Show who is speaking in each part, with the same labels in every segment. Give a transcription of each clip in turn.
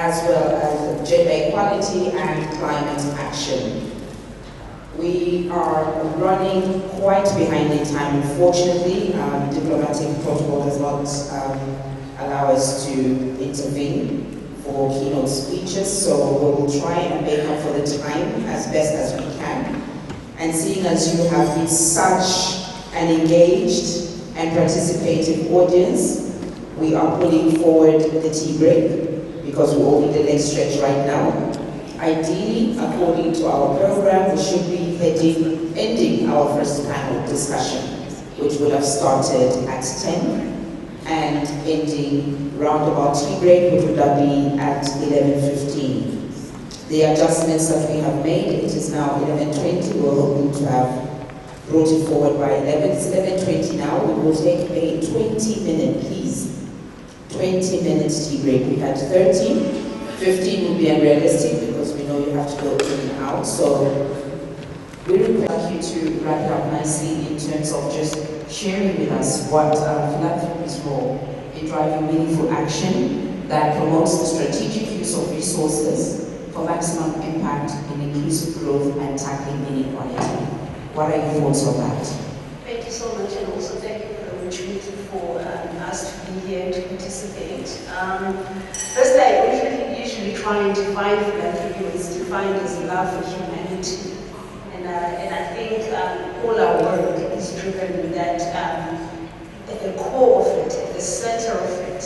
Speaker 1: as well as gender equality and climate action. We are running quite behind in time, unfortunately. Diplomatic protocol does not allow us to intervene for keynote speeches, so we will try and make up for the time as best as we can. And seeing as you have been such an engaged and participative audience, we are pulling forward the tea break because we all need the leg stretch right now. Ideally, according to our program, we should be ending our first panel discussion, which would have started at 10, and ending roundabout tea break, which would have been at 11:15. The adjustments that we have made, it is now 11:20. We're hoping to have brought it forward by 11. It's 11:20 now. We will take a 20-minute, please. 20 minutes tea break. We had 30. 15 would be unrealistic because we know you have to go in and out. So we would like you to wrap it up nicely in terms of just sharing with us what philanthropy's role in driving meaningful action that promotes the strategic use of resources for maximum impact in inclusive growth and tackling inequality. What are your thoughts on that?
Speaker 2: Thank you so much, and also thank you for the opportunity for us to be here and to participate. First, I usually try and define philanthropy is defined as love for humanity. And I think all our work is driven with that. At the core of it, at the center of it,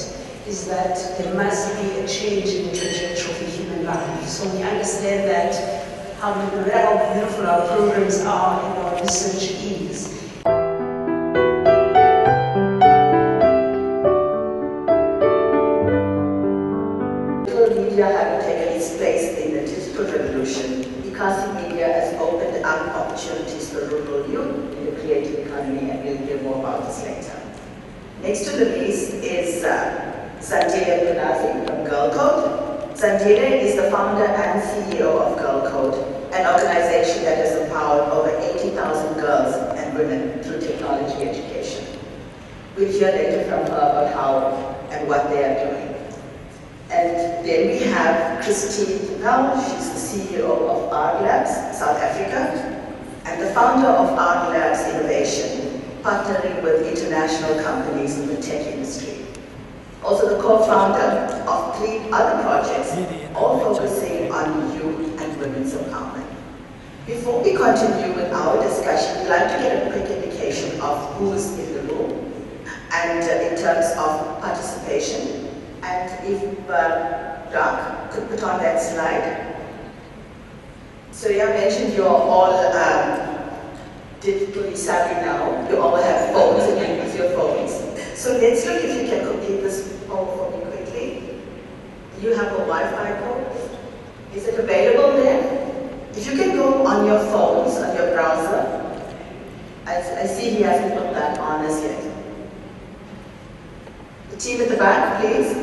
Speaker 2: is that there must be a change in the trajectory of the human life. So we understand that how beautiful our programs are and our research is. Media having taken its place in the digital revolution, Ikasi Media has opened up opportunities for rural youth in the creative economy, and we'll hear more about this later. Next to the list is Sandile Punazi from Girl Code. Sandile is the founder and CEO of Girl Code, an organization that has empowered over 80,000 girls and women through technology education. We'll hear later from her about how and what they are doing. And then we have Christine Pau. She's the CEO of Art Labs, South Africa, and the founder of Art Labs Innovation, partnering with international companies in the tech industry. Also the co-founder of 3 other projects, all focusing on youth and women's empowerment. Before we continue with our discussion, we'd like to get a quick indication of who's in the room and in terms of participation. And if Doc could put on that slide. So I mentioned you're all digitally savvy now. You all have phones and you use your phones. So let's look if you can complete this poll for me quickly. You have a Wi-Fi code. Is it available there? If you can go on your phones, on your browser. I see he hasn't put that on as yet. The team at the back, please.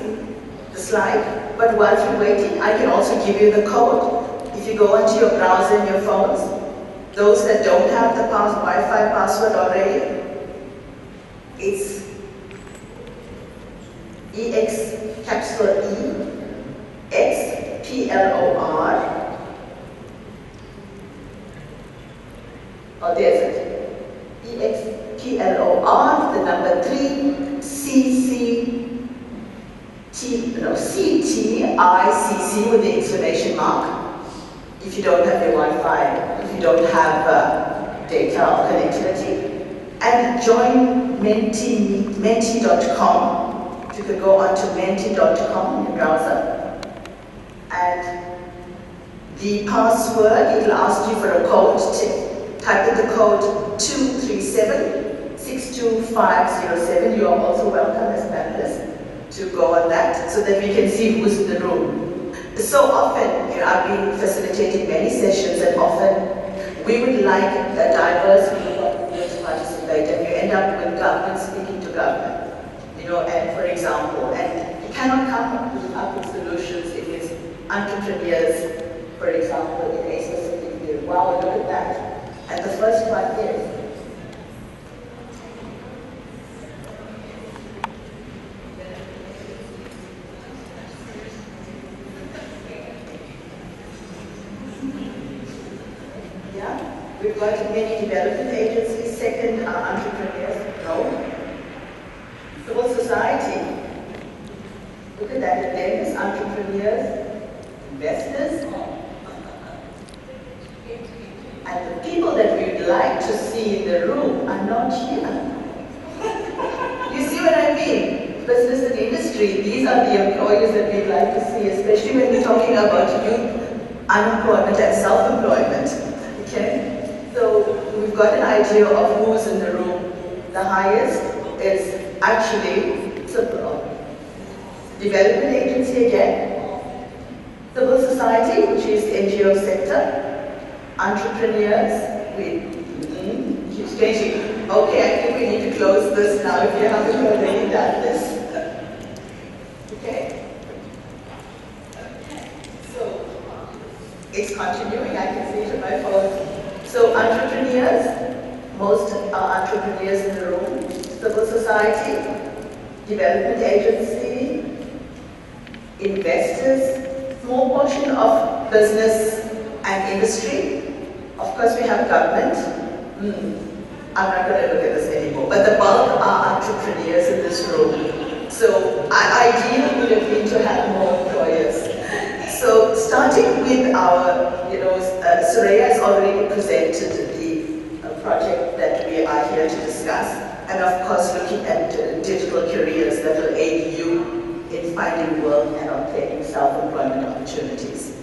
Speaker 2: The slide. But while you're waiting, I can also give you the code. If you go onto your browser and your phones, those that don't have the Wi-Fi password already, it's EX capital E, X, PLOR. Oh, there's it. EX, PLOR, the number 3, CTICC with the exclamation mark. If you don't have your Wi-Fi, if you don't have data or connectivity, and join menti.com. If you could go onto menti.com in your browser, and the password, it will ask you for a code. Type in the code 237-62507. You are also welcome as panelists to go on that so that we can see who's in the room. So often, I've been facilitating many sessions, and often we would like a diverse group of people to participate, and you end up with government speaking to government, and for example, and you cannot come up with solutions if it's entrepreneurs, for example, in a specific field. Wow, look at that. And the first one is We've got many development agencies. Second are entrepreneurs. No. Civil society. Look at that again, entrepreneurs, investors, and the people that we'd like to see in the room are not here. You see what I mean? Business and industry, these are the employees that we'd like to see, especially when we're talking about youth unemployment and self-employment. Okay? So we've got an idea of who's in the room. The highest is actually development agency again, civil society, which is NGO sector, entrepreneurs, keeps changing. Okay, I think we need to close this now if you haven't already done this. Okay? So, it's continuing, I can see it on my phone. So, entrepreneurs, most are entrepreneurs in the room, civil society, development agency, investors, small portion of business and industry. Of course, we have government. I'm not going to look at this anymore. But the bulk are entrepreneurs in this room. So, ideal would have been to have more employers. So, starting with our, Soraya has already presented the project that we are here to discuss. And of course, looking at digital careers that will aid you in finding work and obtaining self-employment opportunities.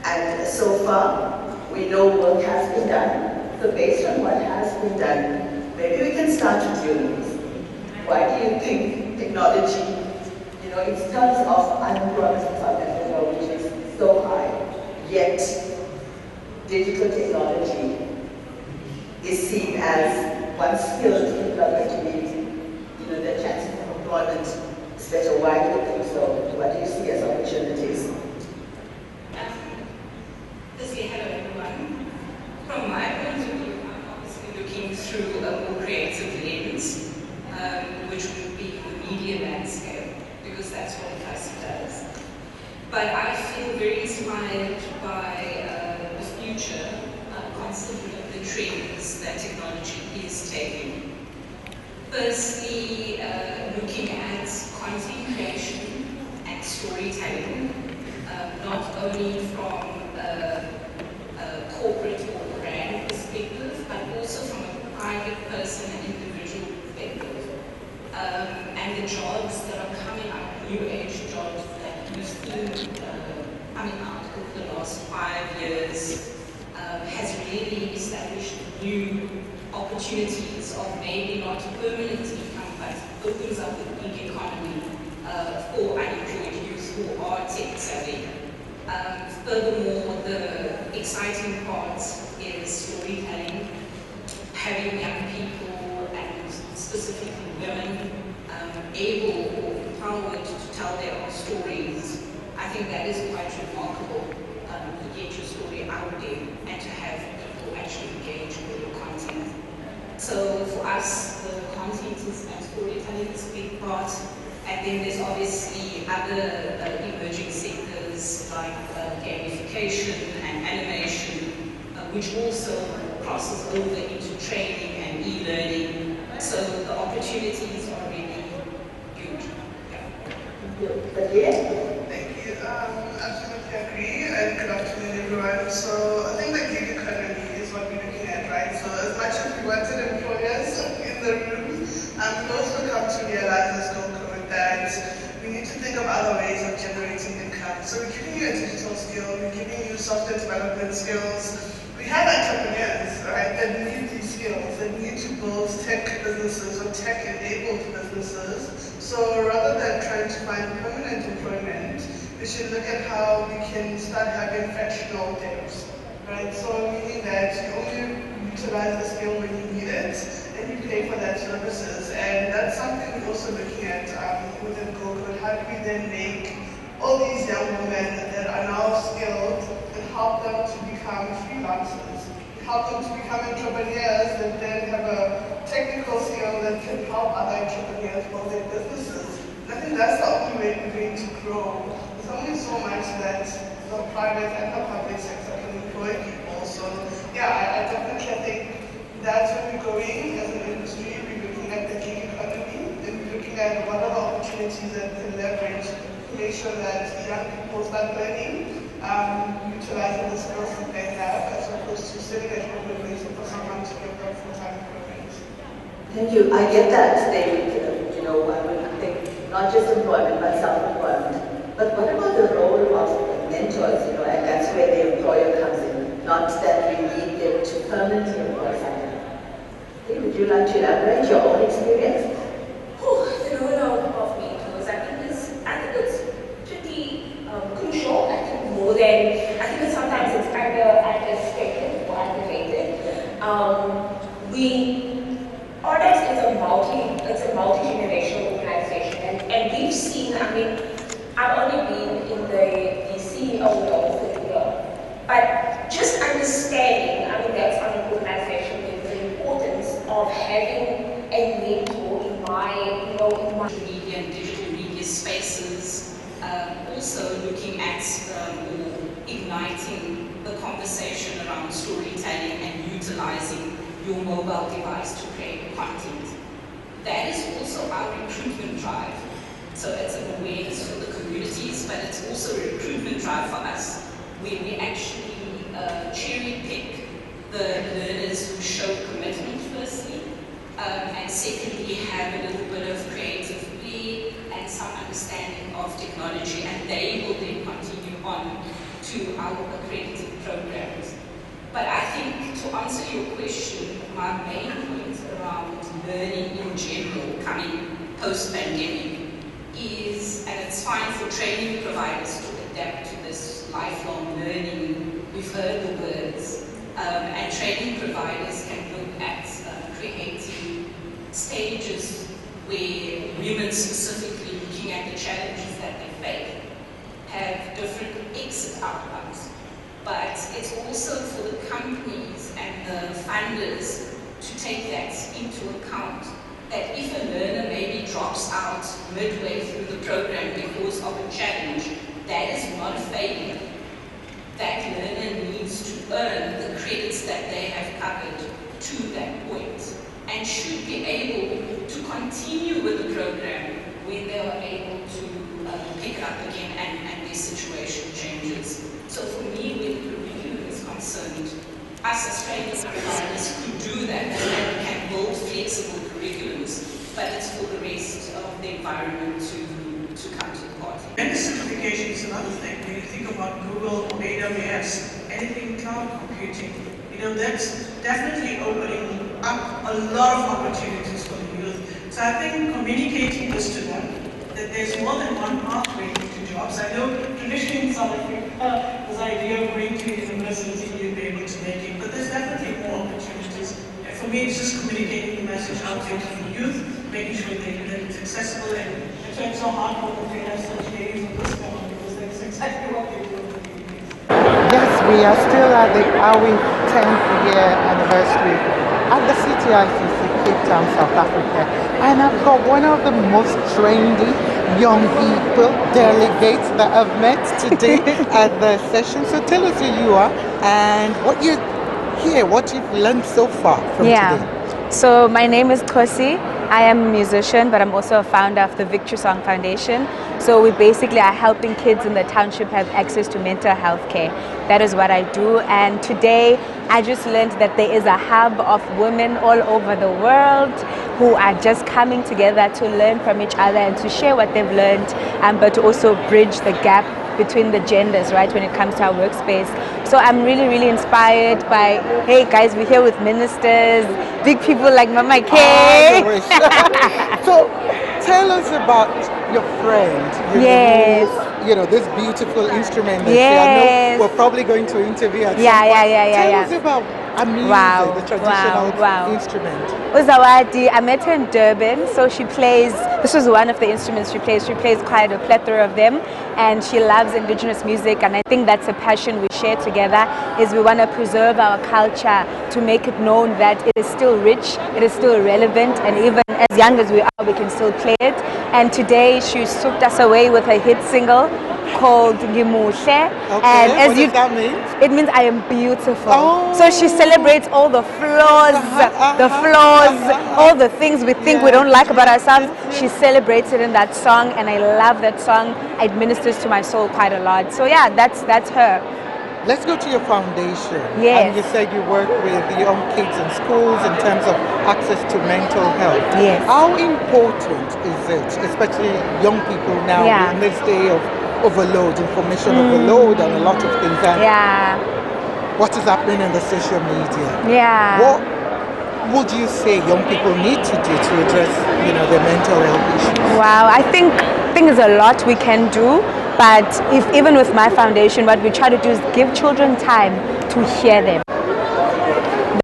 Speaker 2: And so far, we know work has been done. So based on what has been done, maybe we can start with you. Why do you think technology, in terms of unemployment in South Africa, which is so high, yet digital technology is seen as one skill people are going to need, the chances of employment is better. Why do you think so? What do you see as opportunities?
Speaker 3: Firstly, hello everyone. From my point of view, I'm obviously looking through a more creative lens, which would be the media landscape, because that's what FAST does. But I feel very inspired by the future, constantly the trends that technology is taking. Firstly, looking at content creation and storytelling, not only from a corporate or brand perspective, but also from a private person and individual perspective. And the jobs that are coming out, new age jobs that you've seen coming out over the last 5 years, has really established new opportunities of maybe not permanent income, but opens up the gig economy for unemployed youth who are tech savvy. Furthermore, the exciting part is storytelling, having young people and specifically women able or empowered to tell their own stories. I think that is quite remarkable, to get your story out there and to have people actually engage with your content. So for us, the content and storytelling is a big part. And then there's obviously other emerging sectors like gamification and animation, which also crosses over into training and e-learning. So the opportunities are really huge.
Speaker 4: Thank you. Absolutely agree, and good afternoon, everyone. So I think the gig economy is what we're looking at, right? So as much as we wanted employers in the room, we also come to realize as GoCode that we need to think of other ways of generating income. So we're giving you a digital skill, we're giving you software development skills. We have entrepreneurs, right, that need these skills, that need to build tech businesses or tech-enabled businesses. So rather than trying to find permanent employment, we should look at how we can start having fractional devs, right? So meaning that you only utilize the skill when you need it, and you pay for that services. And that's something we're also looking at within GoCode. How do we then make all these young women that are now skilled and help them to become freelancers, help them to become entrepreneurs that then have a technical skill that can help other entrepreneurs build their businesses. And I think that's the only way we're going to grow. There's only so much that the private and the public sector can employ people. So yeah, I definitely think that's where we're going as an industry. We're looking at the gig economy and we're looking at what are the opportunities that we can leverage to make sure that young people start learning, utilizing the skills that they have, as opposed to sitting at home and waiting for someone to give them full-time programs.
Speaker 2: Thank you. I get that, David. I would think not just employment, but self-employment. But what about the role of mentors, and that's where the employer comes in, not that we need them to permanently employ someone. Would you like to elaborate your own experience?
Speaker 3: The role of mentors, I think it's pretty crucial. I think that sometimes it's understated or underrated. Orders is a multi-generational organization, and we've seen. I've only been in the CEO role for a year, but just understanding. That's on an organization with the importance of having a mentor in my media and digital media spaces. Also looking at or igniting the conversation around storytelling and utilizing your mobile device to create content. That is also our recruitment drive. So it's an awareness for the communities, but it's also a recruitment drive for us, where we actually cherry pick the learners who show commitment firstly, and secondly have a little bit of creative play and some understanding of technology, and they will then continue on to our accredited programs. But I think to answer your question, my main point around learning in general coming post-pandemic is, and it's fine for training providers to adapt to this lifelong learning, we've heard the words, and training providers can look at creating stages where women specifically looking at the challenges that they face have different exit outcomes. But it's also for the companies and the funders to take that into account, that if a learner maybe drops out midway through the program because of a challenge, that is not a failure. That learner needs to earn the credits that they have covered to that point, and should be able to continue with the program when they are able to pick it up again and their situation changes. So for me, where the curriculum is concerned, us as training providers could do that, and we can build flexible curriculums, but it's for the rest of the environment to come to the party.
Speaker 5: And certification is another thing. When you think about Google or AWIEF, anything cloud computing, that's definitely opening up a lot of opportunities for the youth. So I think communicating this to them, that there's more than one pathway to jobs. I know traditionally in South Africa, this idea of going to university, you'd be able to make it, but there's definitely more opportunities. And for me, it's just communicating the message out there to the youth, making sure that it's accessible, and so it's so hard for them to have such days of this kind, because that's exactly what they do.
Speaker 6: Yes, we are still at the AWIEF 10th year anniversary at the CTICC, Cape Town, South Africa. And I've got one of the most trendy young people, delegates that I've met today at the session. So tell us who you are and what you hear, what you've learned so far from today.
Speaker 7: So my name is Kosi. I am a musician, but I'm also a founder of the Victory Song Foundation. So we basically are helping kids in the township have access to mental health care. That is what I do. And today I just learned that there is a hub of women all over the world who are just coming together to learn from each other and to share what they've learned, but to also bridge the gap between the genders, right, when it comes to our workspace. So I'm really, really inspired by, hey guys, we're here with ministers, big people like Mama K.
Speaker 6: So tell us about your friend. This beautiful instrument that I know we're probably going to interview at some point. Tell us about Amise, the traditional instrument.
Speaker 7: Uzawadi, I met her in Durban, so she plays, this was one of the instruments she plays quite a plethora of them, and she loves indigenous music, and I think that's a passion we share together, is we want to preserve our culture to make it known that it is still rich, it is still relevant, and even as young as we are, we can still play it. And today she swooped us away with her hit single called Gimushe.
Speaker 6: Okay,
Speaker 7: And as
Speaker 6: what does that mean?
Speaker 7: it means I am beautiful.
Speaker 6: Oh.
Speaker 7: So she celebrates all the flaws, all the things we think we don't like about ourselves. She celebrates it in that song, and I love that song. It ministers to my soul quite a lot. So yeah, that's her.
Speaker 6: Let's go to your foundation.
Speaker 7: Yes.
Speaker 6: And you said you work with young kids in schools in terms of access to mental health.
Speaker 7: Yes.
Speaker 6: How important is it, especially young people now in this day of overload, information overload, and a lot of things? And what is happening in the social media?
Speaker 7: Yeah.
Speaker 6: What would you say young people need to do to address, their mental health issues?
Speaker 7: Wow, I think there's a lot we can do. But even with my foundation, what we try to do is give children time to hear them.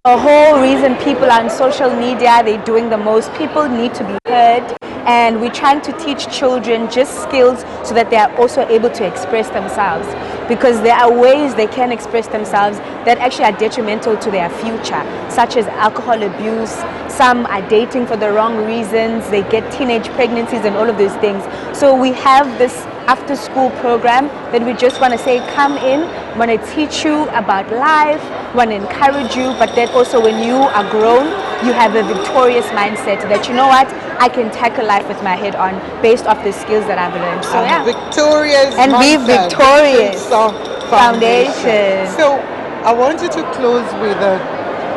Speaker 7: The whole reason people are on social media, they're doing the most. People need to be heard. And we're trying to teach children just skills so that they are also able to express themselves. Because there are ways they can express themselves that actually are detrimental to their future, such as alcohol abuse. Some are dating for the wrong reasons. They get teenage pregnancies and all of those things. So we have this after school program that we just want to say, come in, want to teach you about life, want to encourage you, but then also when you are grown, you have a victorious mindset that, you know what, I can tackle life with my head on based off the skills that I've learned. So yeah.
Speaker 6: Victorious
Speaker 7: and be
Speaker 6: mindset.
Speaker 7: victorious.
Speaker 6: Foundation. So I want you to close with a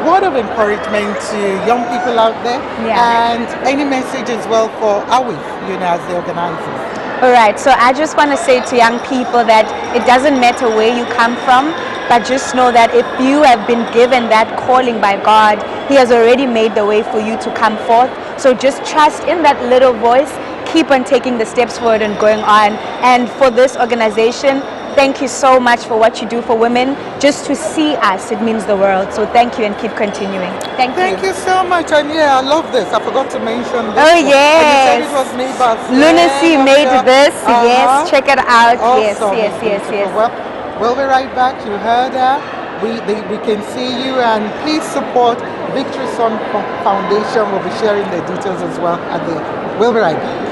Speaker 6: word of encouragement to young people out there, and any message as well for AWIEF, as the organizers.
Speaker 7: All right, so I just want to say to young people that it doesn't matter where you come from, but just know that if you have been given that calling by God, He has already made the way for you to come forth. So just trust in that little voice, keep on taking the steps forward and going on. And for this organization, thank you so much for what you do for women. Just to see us, it means the world. So thank you and keep continuing. Thank you.
Speaker 6: Thank you so much. And I love this. I forgot to mention this.
Speaker 7: Oh, yes.
Speaker 6: And you said it was made by
Speaker 7: Lunacy made this. Yes, check it out.
Speaker 6: Awesome.
Speaker 7: Yes.
Speaker 6: Well, we'll be right back. You heard her. We can see you, and please support Victory Son Foundation. We'll be sharing the details as well at the. We'll be right back.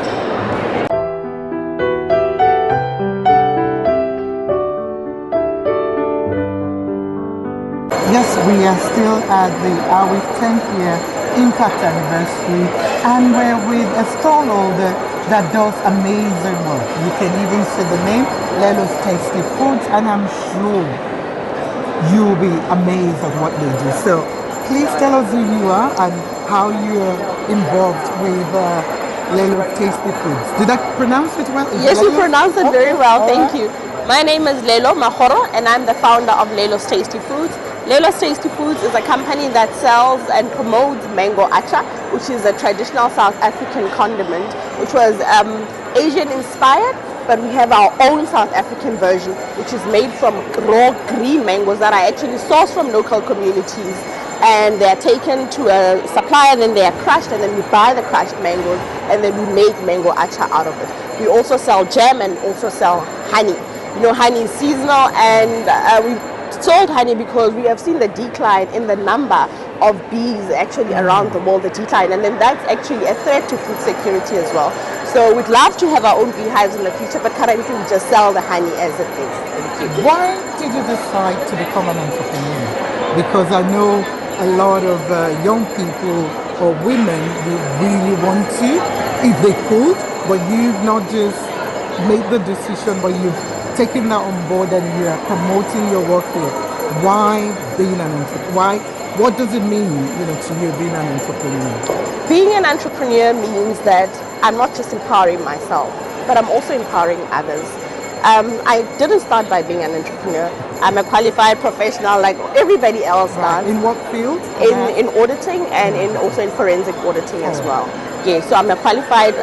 Speaker 6: Yes, we are still at the AWIEF 10th year Impact Anniversary, and we're with a stallholder that does amazing work. You can even see the name, Lelo's Tasty Foods, and I'm sure you'll be amazed at what they do. So please tell us who you are and how you're involved with Lelo's Tasty Foods. Did I pronounce it well?
Speaker 8: Yes, you pronounced it very well, thank you. My name is Lelo Mahoro, and I'm the founder of Lelo's Tasty Foods. Lelo's Tasty Foods is a company that sells and promotes mango acha, which is a traditional South African condiment, which was Asian inspired, but we have our own South African version, which is made from raw green mangoes that are actually sourced from local communities. And they're taken to a supplier, and then they are crushed, and then we buy the crushed mangoes, and then we make mango acha out of it. We also sell jam and also sell honey. Honey is seasonal, and we sold honey because we have seen the decline in the number of bees actually around the world, the decline, and then that's actually a threat to food security as well. So we'd love to have our own beehives in the future, but currently we just sell the honey as it is.
Speaker 6: Why did you decide to become an entrepreneur? Because I know a lot of young people or women who really want to, if they could, but you've not just made the decision, but you've taken that on board and you're promoting your work here. Why being an entrepreneur? What does it mean, to you being an entrepreneur?
Speaker 8: Being an entrepreneur means that I'm not just empowering myself, but I'm also empowering others. I didn't start by being an entrepreneur. I'm a qualified professional like everybody else does.
Speaker 6: In what field?
Speaker 8: In auditing and also in forensic auditing as well. Yeah, so I'm a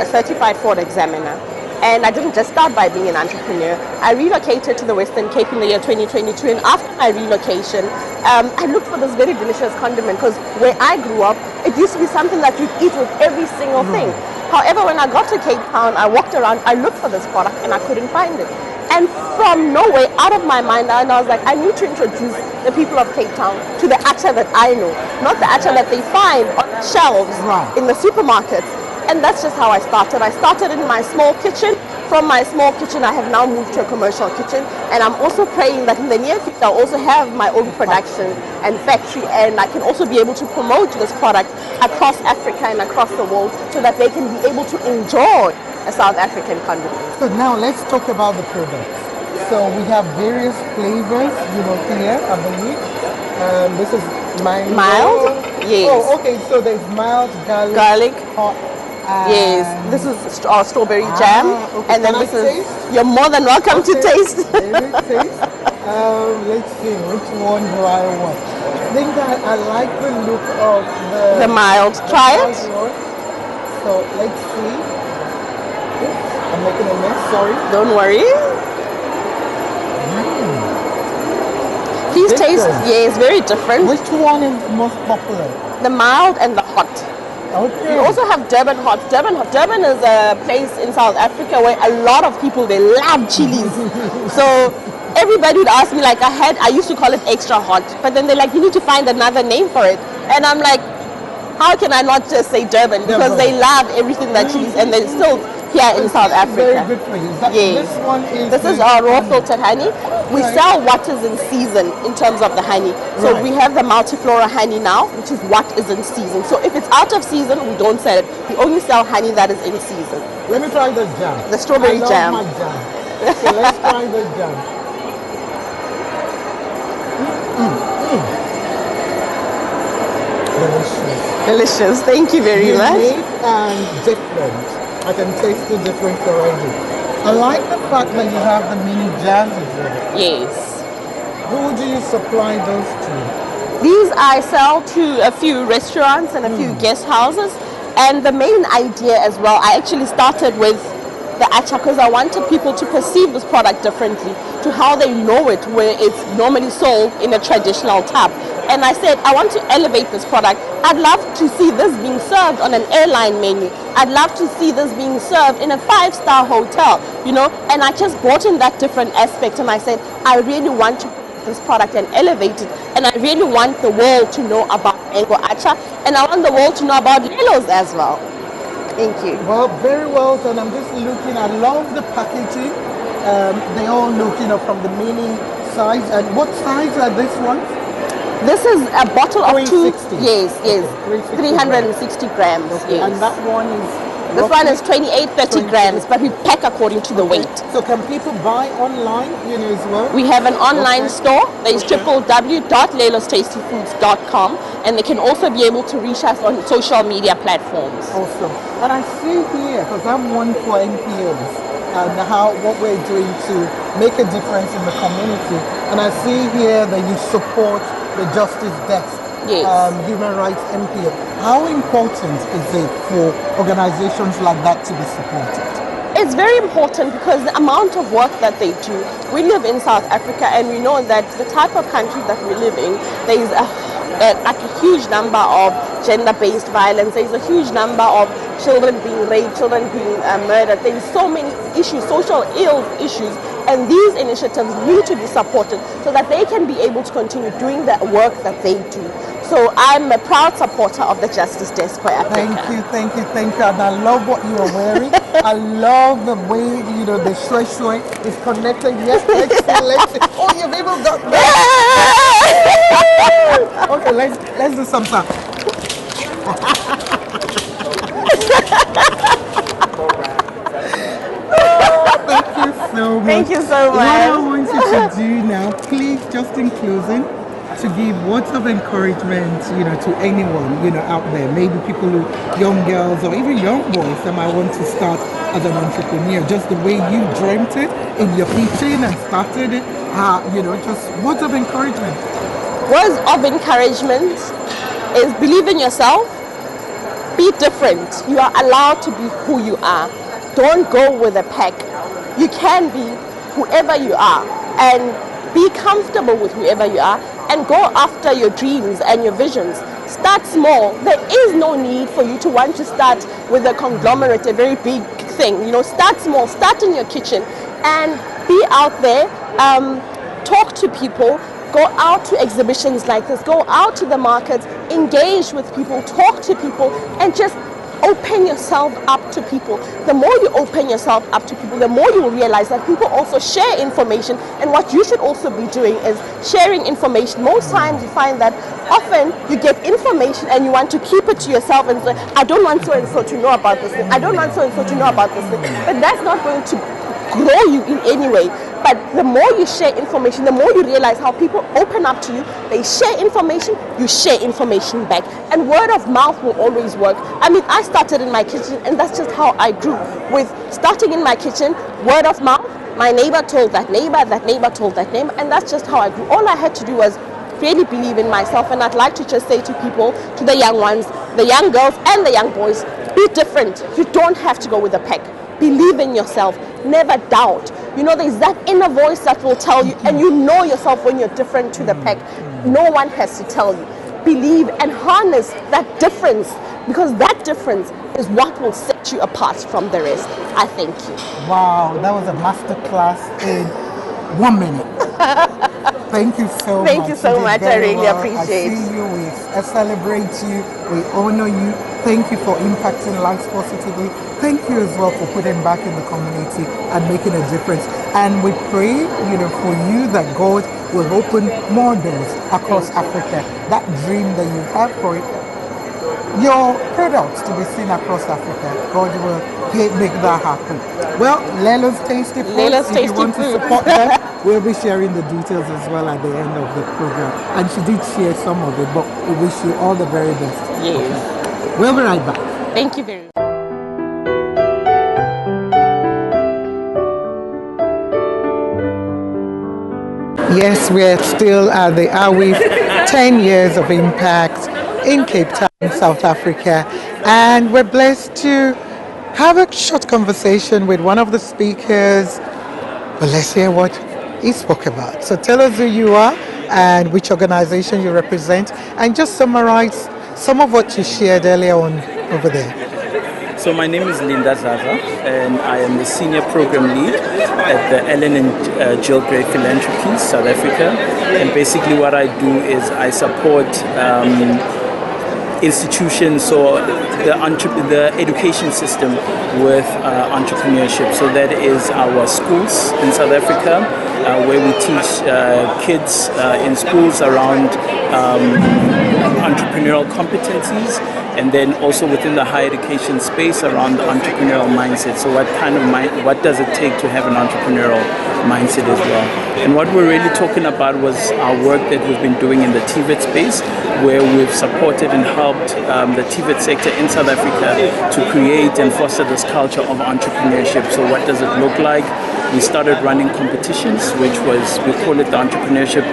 Speaker 8: certified fraud examiner. And I didn't just start by being an entrepreneur. I relocated to the Western Cape in the year 2022, and after my relocation, I looked for this very delicious condiment, because where I grew up, it used to be something that you'd eat with every single thing. However, when I got to Cape Town, I walked around, I looked for this product, and I couldn't find it. And from nowhere, out of my mind, I was like, I need to introduce the people of Cape Town to the acha that I know, not the acha that they find on shelves in the supermarkets. And that's just how I started. I started in my small kitchen, from my small kitchen, I have now moved to a commercial kitchen, and I'm also praying that in the near future I'll also have my own production and factory, and I can also be able to promote this product across Africa and across the world so that they can be able to enjoy a South African condiment.
Speaker 6: So now let's talk about the products. So we have various flavors, here, I believe. This is
Speaker 8: Mild? Yes.
Speaker 6: Oh, okay, so there's mild, garlic, hot.
Speaker 8: Yes, this is strawberry jam,
Speaker 6: okay.
Speaker 8: and then
Speaker 6: Can
Speaker 8: this
Speaker 6: I
Speaker 8: is,
Speaker 6: taste?
Speaker 8: you're more than welcome to taste.
Speaker 6: Let's see, which one do I want? I think I like the look of
Speaker 8: The mild. Try it.
Speaker 6: One. So let's see. Oops, I'm making a mess, sorry.
Speaker 8: Don't worry. Please taste. Yes, very different.
Speaker 6: Which one is most popular?
Speaker 8: The mild and the hot.
Speaker 6: Okay.
Speaker 8: We also have Durban hot. Durban is a place in South Africa where a lot of people, they love chilies. So everybody would ask me, like, I used to call it extra hot, but then they're like, you need to find another name for it. And I'm like, how can I not just say Durban? Because they love everything that chilies, and they're still here in South Africa.
Speaker 6: Very good for you.
Speaker 8: Yes.
Speaker 6: This one is.
Speaker 8: This is our raw filtered honey. We sell what is in season in terms of the honey. So we have the multiflora honey now, which is what is in season. So if it's out of season, we don't sell it. We only sell honey that is in season.
Speaker 6: Let me try the jam.
Speaker 8: The strawberry jam.
Speaker 6: I love my jam. So let's try the jam. Delicious.
Speaker 8: Delicious. Thank you very much.
Speaker 6: Unique and different. I can taste the difference already. I like the fact that you have the mini jams with it.
Speaker 8: Yes.
Speaker 6: Who do you supply those to?
Speaker 8: These I sell to a few restaurants and a few guest houses. And the main idea as well, I actually started with the acha because I wanted people to perceive this product differently to how they know it, where it's normally sold in a traditional tap. And I said, I want to elevate this product. I'd love to see this being served on an airline menu. I'd love to see this being served in a 5-star hotel, and I just brought in that different aspect, and I said, I really want to put this product and elevate it, and I really want the world to know about mango acha, and I want the world to know about Lelo's as well. Thank you.
Speaker 6: Well, very well done. I'm just looking, I love the packaging. They all look, from the mini size. And what size are this ones?
Speaker 8: This is a bottle of
Speaker 6: 360.
Speaker 8: Yes, yes.
Speaker 6: 360
Speaker 8: 360 grams.
Speaker 6: Okay.
Speaker 8: Yes.
Speaker 6: And that one is?
Speaker 8: This one is 30 grams, but we pack according to the weight.
Speaker 6: So can people buy online, as well?
Speaker 8: We have an online store. There is www.lelostastyfoods.com, and they can also be able to reach us on social media platforms.
Speaker 6: Awesome. And I see here, because I'm one for NPOs, and what we're doing to make a difference in the community. And I see here that you support the Justice Desk,
Speaker 8: yes.
Speaker 6: Human Rights NPO. How important is it for organizations like that to be supported?
Speaker 8: It's very important because the amount of work that they do. We live in South Africa, and we know that the type of country that we live in, there is a huge number of gender-based violence. There's a huge number of children being raped, children being murdered. There's so many issues, social ill issues, and these initiatives need to be supported so that they can be able to continue doing the work that they do. So I'm a proud supporter of the Justice Desk for Africa.
Speaker 6: Thank you. And I love what you are wearing. I love the way, the shwe is connected. Yes, let's see. Oh, you've even got that. Okay, let's do some stuff. Thank you so much.
Speaker 8: Thank you so much.
Speaker 6: What I want you to do now, please, just in closing, to give words of encouragement, to anyone, out there, maybe people who, young girls or even young boys that might want to start as an entrepreneur, just the way you dreamt it in your kitchen and started it, just words of encouragement.
Speaker 8: Words of encouragement is believe in yourself, be different. You are allowed to be who you are. Don't go with a pack. You can be whoever you are and be comfortable with whoever you are and go after your dreams and your visions. Start small. There is no need for you to want to start with a conglomerate, a very big thing. Start small, start in your kitchen and be out there, talk to people, go out to exhibitions like this, go out to the markets, engage with people, talk to people, and just open yourself up to people. The more you open yourself up to people, the more you will realize that people also share information, and what you should also be doing is sharing information. Most times you find that often you get information and you want to keep it to yourself and say, I don't want so and so to know about this thing, I don't want so and so to know about this thing. But that's not going to grow you in any way. But the more you share information, the more you realize how people open up to you. They share information, you share information back, and word of mouth will always work. I mean, I started in my kitchen, and that's just how I grew, with starting in my kitchen, word of mouth. My neighbor told that neighbor told that neighbor, and that's just how I grew. All I had to do was really believe in myself, and I'd like to just say to people, to the young ones, the young girls and the young boys, be different. You don't have to go with the pack. Believe in yourself. Never doubt. You know, there's that inner voice that will tell you, and you know yourself when you're different to the pack. No one has to tell you. Believe and harness that difference, because that difference is what will set you apart from the rest. I thank you.
Speaker 6: Wow, that was a masterclass in 1 minute. Thank you so much.
Speaker 8: Thank you so much. I really appreciate it.
Speaker 6: I see you, we celebrate you, we honor you. Thank you for impacting lives positively. Thank you as well for putting back in the community and making a difference. And we pray, for you that God will open more doors across Africa. That dream that you have for it, your products to be seen across Africa, God will make that happen. Well, Lelo's Tasty Foods, if you want to support them, we'll be sharing the details as well at the end of the program. And she did share some of it, but we wish you all the very best.
Speaker 8: Yes.
Speaker 6: Okay. We'll be right back.
Speaker 8: Thank you very much.
Speaker 6: Yes, we're still at the AWIEF 10 years of impact in Cape Town, South Africa. And we're blessed to have a short conversation with one of the speakers. But let's hear what he spoke about. So tell us who you are and which organization you represent, and just summarize some of what you shared earlier on over there.
Speaker 9: So my name is Linda Zaza, and I am the Senior Program Lead at the Ellen and Jill Gray Philanthropy, South Africa. And basically what I do is I support institutions or the education system with entrepreneurship. So that is our schools in South Africa, where we teach kids in schools around entrepreneurial competencies, and then also within the higher education space around the entrepreneurial mindset. So what does it take to have an entrepreneurial mindset as well? And what we're really talking about was our work that we've been doing in the TVET space, where we've supported and helped the TVET sector in South Africa to create and foster this culture of entrepreneurship. So what does it look like? We started running competitions, we call it the Entrepreneurship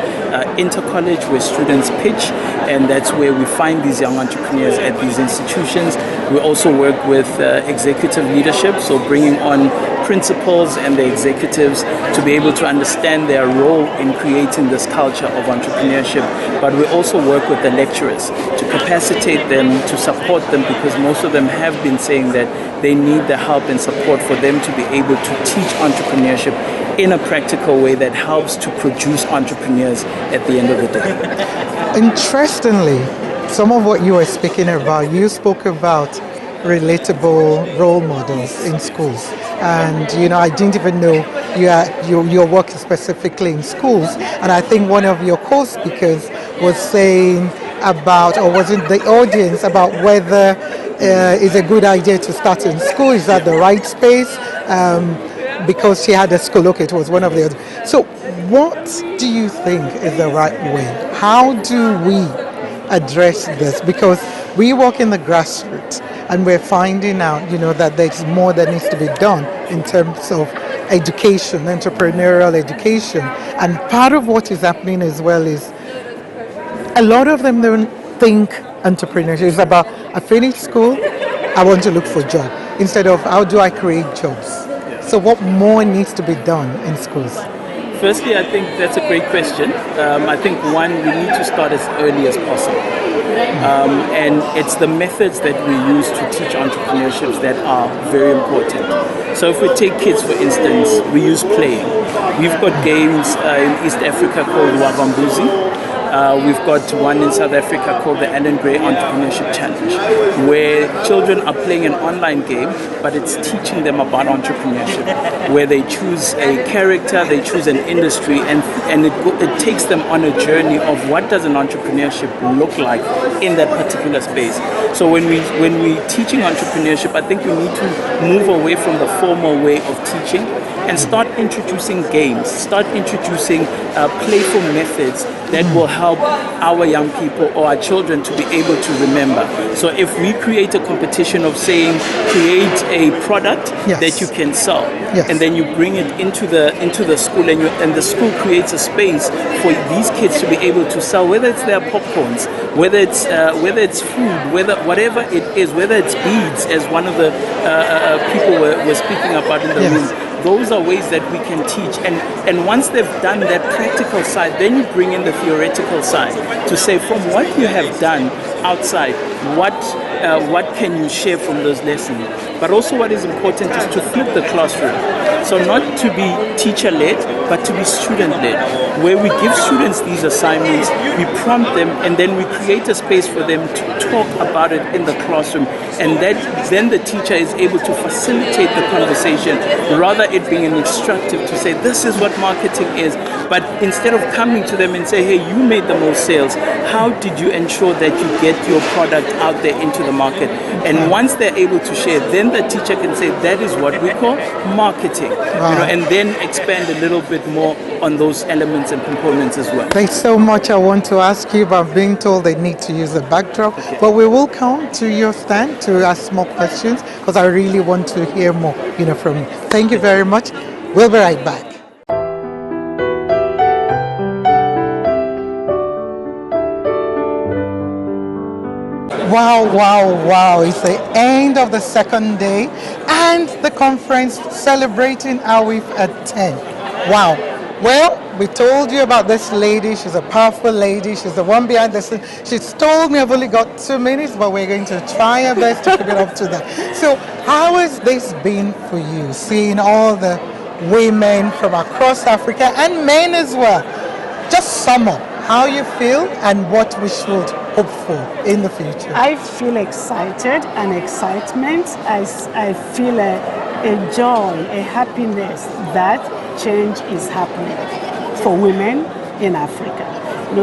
Speaker 9: Inter-College, where students pitch, and that's where we find these young entrepreneurs at these institutions. We also work with executive leadership, so bringing on principals and the executives to be able to understand their role in creating this culture of entrepreneurship. But we also work with the lecturers to capacitate them, to support them, because most of them have been saying that they need the help and support for them to be able to teach entrepreneurship in a practical way that helps to produce entrepreneurs at the end of the day.
Speaker 6: Interestingly, some of what you were speaking about, you spoke about relatable role models in schools. And, I didn't even know your work specifically in schools. And I think one of your co-speakers was saying about, or was in the audience, about whether it's a good idea to start in school. Is that the right space? Because she had a school. Okay, it was one of the other. So what do you think is the right way? How do we address this? Because we work in the grassroots, and we're finding out, that there's more that needs to be done in terms of education, entrepreneurial education. And part of what is happening as well is a lot of them don't think entrepreneurship is about, I finished school, I want to look for a job, instead of how do I create jobs? So what more needs to be done in schools?
Speaker 9: Firstly, I think that's a great question. I think one, we need to start as early as possible. And it's the methods that we use to teach entrepreneurships that are very important. So if we take kids, for instance, we use play. We've got games in East Africa called Wabambuzi, We've got one in South Africa called the Ellen Gray Entrepreneurship Challenge, where children are playing an online game, but it's teaching them about entrepreneurship, where they choose a character, they choose an industry, and it takes them on a journey of what does an entrepreneurship look like in that particular space. So when we're teaching entrepreneurship, I think we need to move away from the formal way of teaching and start introducing games, start introducing playful methods that will help our young people or our children to be able to remember. So if we create a competition of saying, create a product that you can sell, and then you bring it into the school, and the school creates a space for these kids to be able to sell, whether it's their popcorns, whether it's food, whatever it is, whether it's beads, as one of the people were speaking about in the room. Those are ways that we can teach, and once they've done that practical side, then you bring in the theoretical side to say, from what you have done outside, what can you share from those lessons? But also what is important is to flip the classroom. So not to be teacher-led, but to be student-led, where we give students these assignments, we prompt them, and then we create a space for them to talk about it in the classroom. And then the teacher is able to facilitate the conversation, rather it being an instructive to say, this is what marketing is. But instead of coming to them and say, hey, you made the most sales, how did you ensure that you get your product out there into the market? And once they're able to share, then the teacher can say, that is what we call marketing. And then expand a little bit more on those elements and components as well.
Speaker 6: There's so much I want to ask you, but I'm being told they need to use the backdrop. But we will come to your stand to ask more questions, because I really want to hear more, from you. Thank you very much. We'll be right back. Wow. It's the end of the second day and the conference celebrating AWIEF at 10. Wow. Well, we told you about this lady. She's a powerful lady. She's the one behind the scene. She's told me I've only got 2 minutes, but we're going to try our best to keep it up to that. So how has this been for you, seeing all the women from across Africa and men as well? Just sum up how you feel and what we should hope for in the future.
Speaker 10: I feel excited and excitement. I feel a joy, a happiness that change is happening for women in Africa.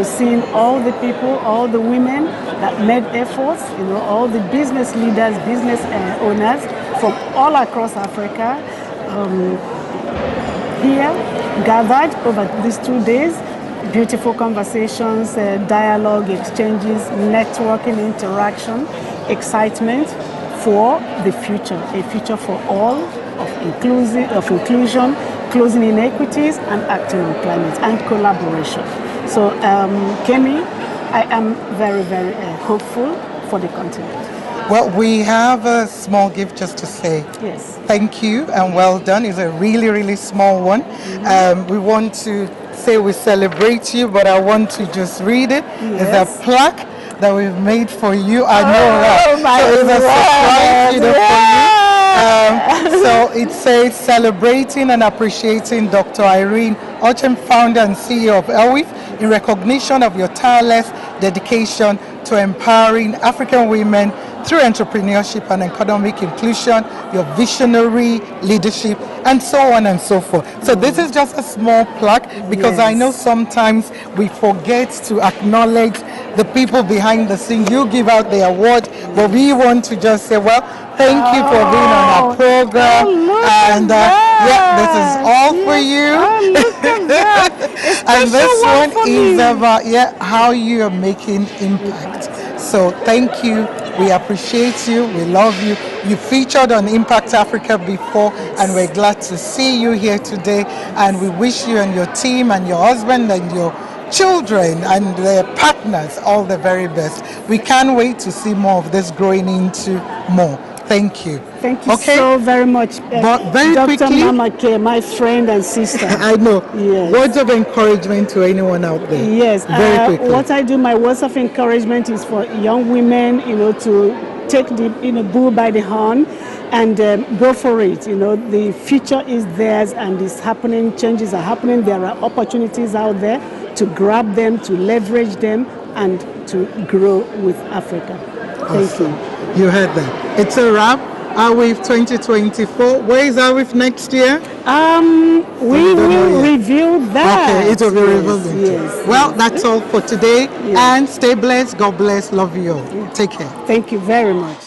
Speaker 10: Seeing all the people, all the women that made efforts, all the business leaders, business owners from all across Africa here gathered over these 2 days. Beautiful conversations, dialogue, exchanges, networking, interaction, excitement for the future, a future for all of inclusion, closing inequities, and acting on climate and collaboration. So, Kemi, I am very, very hopeful for the continent.
Speaker 6: Well, we have a small gift just to say thank you and well done. It's a really, really small one. We want to say we celebrate you, but I want to just read it. It's a plaque that we've made for you. I know that. So it's a surprise, for you. So it says, celebrating and appreciating Dr. Irene Ochem, founder and CEO of AWIEF, in recognition of your tireless dedication to empowering African women through entrepreneurship and economic inclusion, your visionary leadership, and so on and so forth. So this is just a small plaque, because I know sometimes we forget to acknowledge the people behind the scene. You give out the award, but we want to just say, well, thank you for being on our program. And this is all for you. And this one is about how you are making impact. So thank you. We appreciate you. We love you. You featured on Impact Africa before, and we're glad to see you here today. And we wish you and your team and your husband and your children and their partners all the very best. We can't wait to see more of this growing into more. Thank you.
Speaker 10: Thank you so very much.
Speaker 6: But very
Speaker 10: Dr.
Speaker 6: quickly,
Speaker 10: Mama K, my friend and sister.
Speaker 6: I know. Yes. Words of encouragement to anyone out there.
Speaker 10: Yes.
Speaker 6: Very quickly.
Speaker 10: What I do, my words of encouragement is for young women, to take the bull by the horn and go for it. The future is theirs and it's happening. Changes are happening. There are opportunities out there to grab them, to leverage them, and to grow with Africa. Thank you.
Speaker 6: You heard that. It's a wrap. AWIEF 2024. Where is AWIEF next year?
Speaker 10: We will review that.
Speaker 6: Okay, it will be revealed.
Speaker 10: Yes.
Speaker 6: Well, that's all for today. And stay blessed. God bless. Love you all. Take care.
Speaker 10: Thank you very much.